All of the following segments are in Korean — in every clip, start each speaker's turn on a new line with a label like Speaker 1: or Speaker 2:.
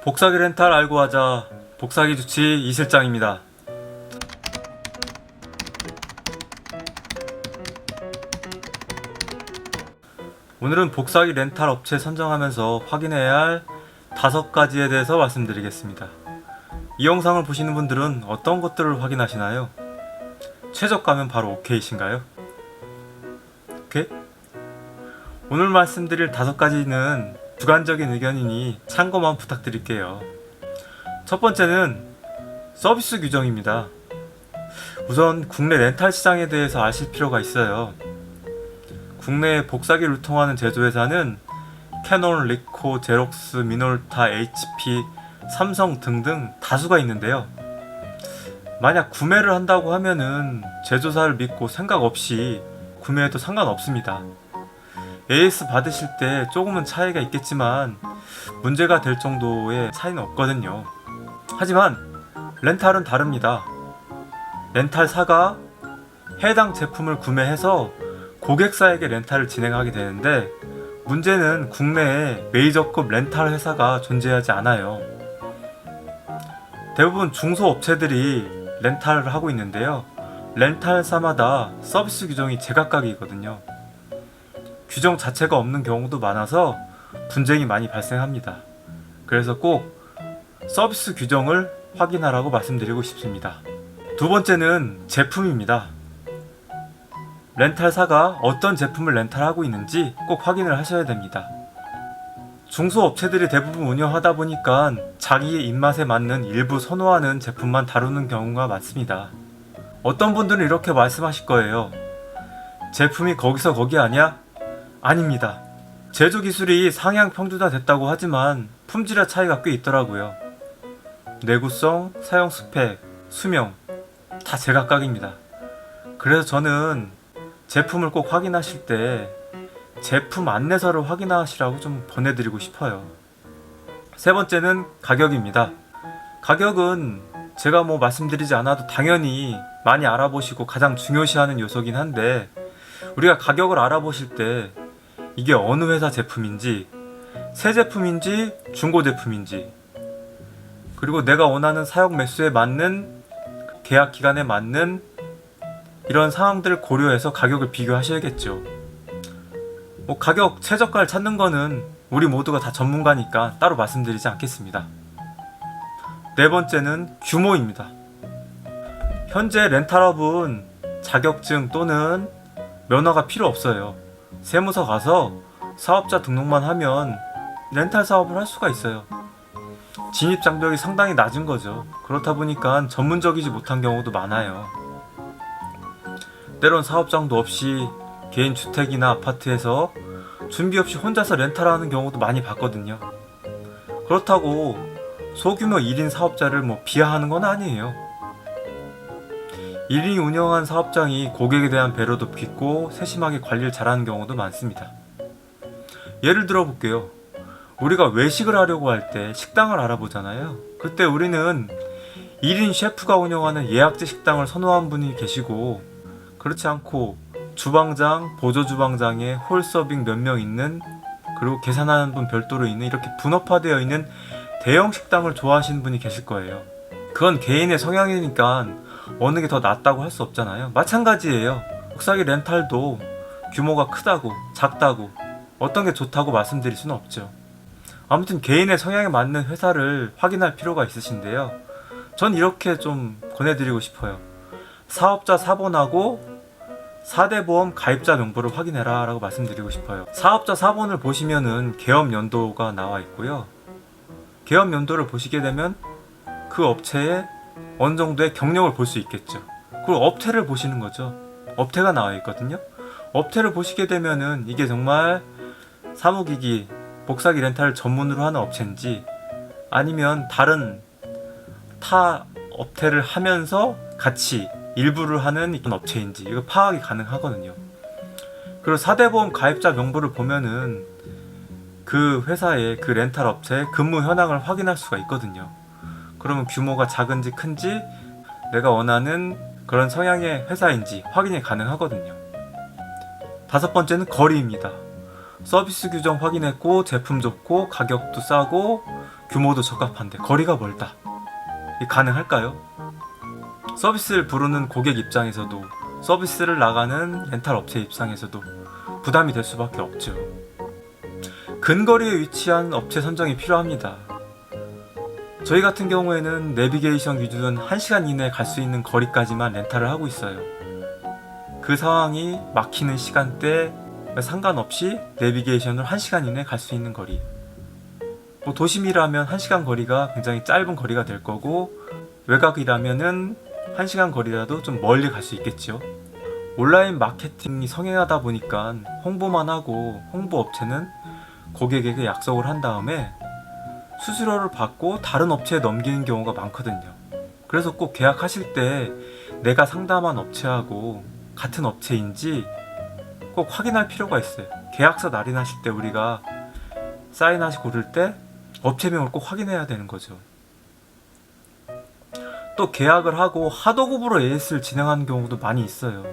Speaker 1: 복사기 렌탈 알고 하자. 복사기 주치 이 실장입니다. 오늘은 복사기 렌탈 업체 선정하면서 확인해야 할 5가지에 대해서 말씀드리겠습니다. 이 영상을 보시는 분들은 어떤 것들을 확인하시나요? 최저가면 바로 오케이신가요? 오케이? 오늘 말씀드릴 5가지는 주관적인 의견이니 참고만 부탁드릴게요. 첫 번째는 서비스 규정입니다. 우선 국내 렌탈 시장에 대해서 아실 필요가 있어요. 국내에 복사기를 유통하는 제조회사는 캐논, 리코, 제록스, 미놀타, HP, 삼성 등등 다수가 있는데요. 만약 구매를 한다고 하면은 제조사를 믿고 생각 없이 구매해도 상관없습니다. AS 받으실 때 조금은 차이가 있겠지만 문제가 될 정도의 차이는 없거든요. 하지만 렌탈은 다릅니다. 렌탈사가 해당 제품을 구매해서 고객사에게 렌탈을 진행하게 되는데, 문제는 국내에 메이저급 렌탈 회사가 존재하지 않아요. 대부분 중소업체들이 렌탈을 하고 있는데요. 렌탈사마다 서비스 규정이 제각각이거든요. 규정 자체가 없는 경우도 많아서 분쟁이 많이 발생합니다. 그래서 꼭 서비스 규정을 확인하라고 말씀드리고 싶습니다. 두 번째는 제품입니다. 렌탈사가 어떤 제품을 렌탈하고 있는지 꼭 확인을 하셔야 됩니다. 중소업체들이 대부분 운영하다 보니까 자기의 입맛에 맞는 일부 선호하는 제품만 다루는 경우가 많습니다. 어떤 분들은 이렇게 말씀하실 거예요. 제품이 거기서 거기 아니야? 아닙니다. 제조 기술이 상향 평준화 됐다고 하지만 품질의 차이가 꽤 있더라고요. 내구성, 사용 스펙, 수명 다 제각각입니다. 그래서 저는 제품을 꼭 확인하실 때 제품 안내서를 확인하시라고 좀 보내드리고 싶어요. 세 번째는 가격입니다. 가격은 제가 말씀드리지 않아도 당연히 많이 알아보시고 가장 중요시하는 요소긴 한데, 우리가 가격을 알아보실 때 이게 어느 회사 제품인지, 새 제품인지 중고 제품인지, 그리고 내가 원하는 사용 매수에 맞는, 계약 기간에 맞는 이런 상황들을 고려해서 가격을 비교하셔야겠죠. 가격 최저가를 찾는 거는 우리 모두가 다 전문가니까 따로 말씀드리지 않겠습니다. 네 번째는 규모입니다. 현재 렌탈업은 자격증 또는 면허가 필요 없어요. 세무서 가서 사업자 등록만 하면 렌탈 사업을 할 수가 있어요. 진입 장벽이 상당히 낮은 거죠. 그렇다 보니까 전문적이지 못한 경우도 많아요. 때론 사업장도 없이 개인 주택이나 아파트에서 준비 없이 혼자서 렌탈하는 경우도 많이 봤거든요. 그렇다고 소규모 1인 사업자를 비하하는 건 아니에요. 1인이 운영한 사업장이 고객에 대한 배려도 깊고 세심하게 관리를 잘하는 경우도 많습니다. 예를 들어 볼게요. 우리가 외식을 하려고 할 때 식당을 알아보잖아요. 그때 우리는 1인 셰프가 운영하는 예약제 식당을 선호한 분이 계시고, 그렇지 않고 주방장, 보조주방장에 홀서빙 몇 명 있는, 그리고 계산하는 분 별도로 있는, 이렇게 분업화되어 있는 대형 식당을 좋아하시는 분이 계실 거예요. 그건 개인의 성향이니까 어느 게 더 낫다고 할 수 없잖아요. 마찬가지예요. 복사기 렌탈도 규모가 크다고 작다고 어떤 게 좋다고 말씀드릴 수는 없죠. 아무튼 개인의 성향에 맞는 회사를 확인할 필요가 있으신데요. 전 이렇게 좀 권해드리고 싶어요. 사업자 사본하고 4대 보험 가입자 명부를 확인해라 라고 말씀드리고 싶어요. 사업자 사본을 보시면은 개업 연도가 나와 있고요. 개업 연도를 보시게 되면 그 업체의 어느 정도의 경력을 볼 수 있겠죠. 그리고 업태를 보시는 거죠. 업태가 나와 있거든요. 업태를 보시게 되면은 이게 정말 사무기기, 복사기 렌탈을 전문으로 하는 업체인지, 아니면 다른 타 업태를 하면서 같이 일부를 하는 이런 업체인지, 이거 파악이 가능하거든요. 그리고 4대 보험 가입자 명부를 보면은 그 회사의 그 렌탈 업체의 근무 현황을 확인할 수가 있거든요. 그러면 규모가 작은지 큰지, 내가 원하는 그런 성향의 회사인지 확인이 가능하거든요. 5번째는 거리입니다. 서비스 규정 확인했고, 제품 좋고, 가격도 싸고, 규모도 적합한데 거리가 멀다. 이게 가능할까요? 서비스를 부르는 고객 입장에서도 서비스를 나가는 렌탈 업체 입장에서도 부담이 될 수밖에 없죠. 근거리에 위치한 업체 선정이 필요합니다. 저희 같은 경우에는 내비게이션 기준은 1시간 이내에 갈 수 있는 거리까지만 렌탈을 하고 있어요. 그 상황이 막히는 시간대 상관없이 내비게이션으로 1시간 이내에 갈 수 있는 거리. 뭐 도심이라면 1시간 거리가 굉장히 짧은 거리가 될 거고, 외곽이라면은 1시간 거리라도 좀 멀리 갈 수 있겠죠. 온라인 마케팅이 성행하다 보니까 홍보만 하고 홍보 업체는 고객에게 약속을 한 다음에 수수료를 받고 다른 업체에 넘기는 경우가 많거든요. 그래서 꼭 계약하실 때 내가 상담한 업체하고 같은 업체인지 꼭 확인할 필요가 있어요. 계약서 날인하실 때 우리가 사인하시고 고를 때 업체명을 꼭 확인해야 되는 거죠. 또 계약을 하고 하도급으로 AS를 진행하는 경우도 많이 있어요.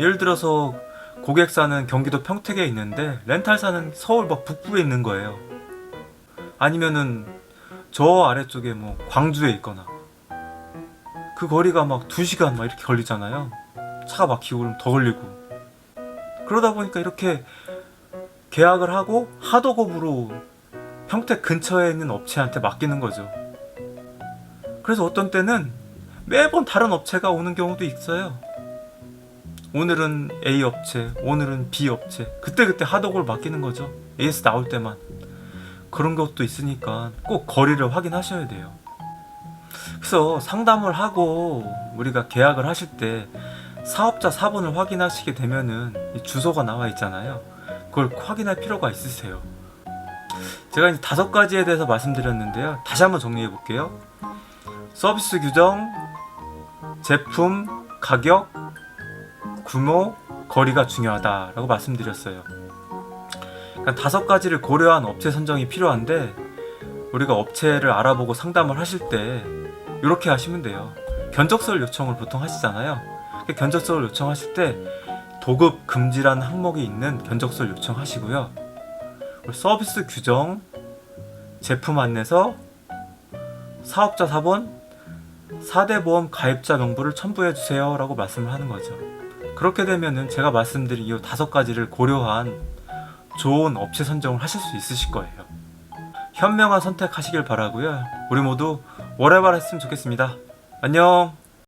Speaker 1: 예를 들어서 고객사는 경기도 평택에 있는데 렌탈사는 서울 막 북부에 있는 거예요. 아니면은 저 아래쪽에 뭐 광주에 있거나, 그 거리가 막 2시간 막 이렇게 걸리잖아요. 차가 막히고 그러면 더 걸리고. 그러다 보니까 이렇게 계약을 하고 하도급으로 평택 근처에 있는 업체한테 맡기는 거죠. 그래서 어떤 때는 매번 다른 업체가 오는 경우도 있어요. 오늘은 A 업체, 오늘은 B 업체, 그때그때 하도급을 맡기는 거죠. AS 나올 때만. 그런 것도 있으니까 꼭 거리를 확인하셔야 돼요. 그래서 상담을 하고 우리가 계약을 하실 때 사업자 사본을 확인하시게 되면은 이 주소가 나와 있잖아요. 그걸 확인할 필요가 있으세요. 제가 이제 5가지에 대해서 말씀드렸는데요. 다시 한번 정리해 볼게요. 서비스 규정, 제품, 가격, 규모, 거리가 중요하다라고 말씀드렸어요. 그러니까 5가지를 고려한 업체 선정이 필요한데, 우리가 업체를 알아보고 상담을 하실 때 이렇게 하시면 돼요. 견적서를 요청을 보통 하시잖아요. 견적서를 요청하실 때 도급 금지라는 항목이 있는 견적서를 요청하시고요. 서비스 규정, 제품 안내서, 사업자 사본, 4대 보험 가입자 명부를 첨부해주세요 라고 말씀을 하는 거죠. 그렇게 되면은 제가 말씀드린 이 5가지를 고려한 좋은 업체 선정을 하실 수 있으실 거예요. 현명한 선택하시길 바라고요. 우리 모두 월해발 했으면 좋겠습니다. 안녕.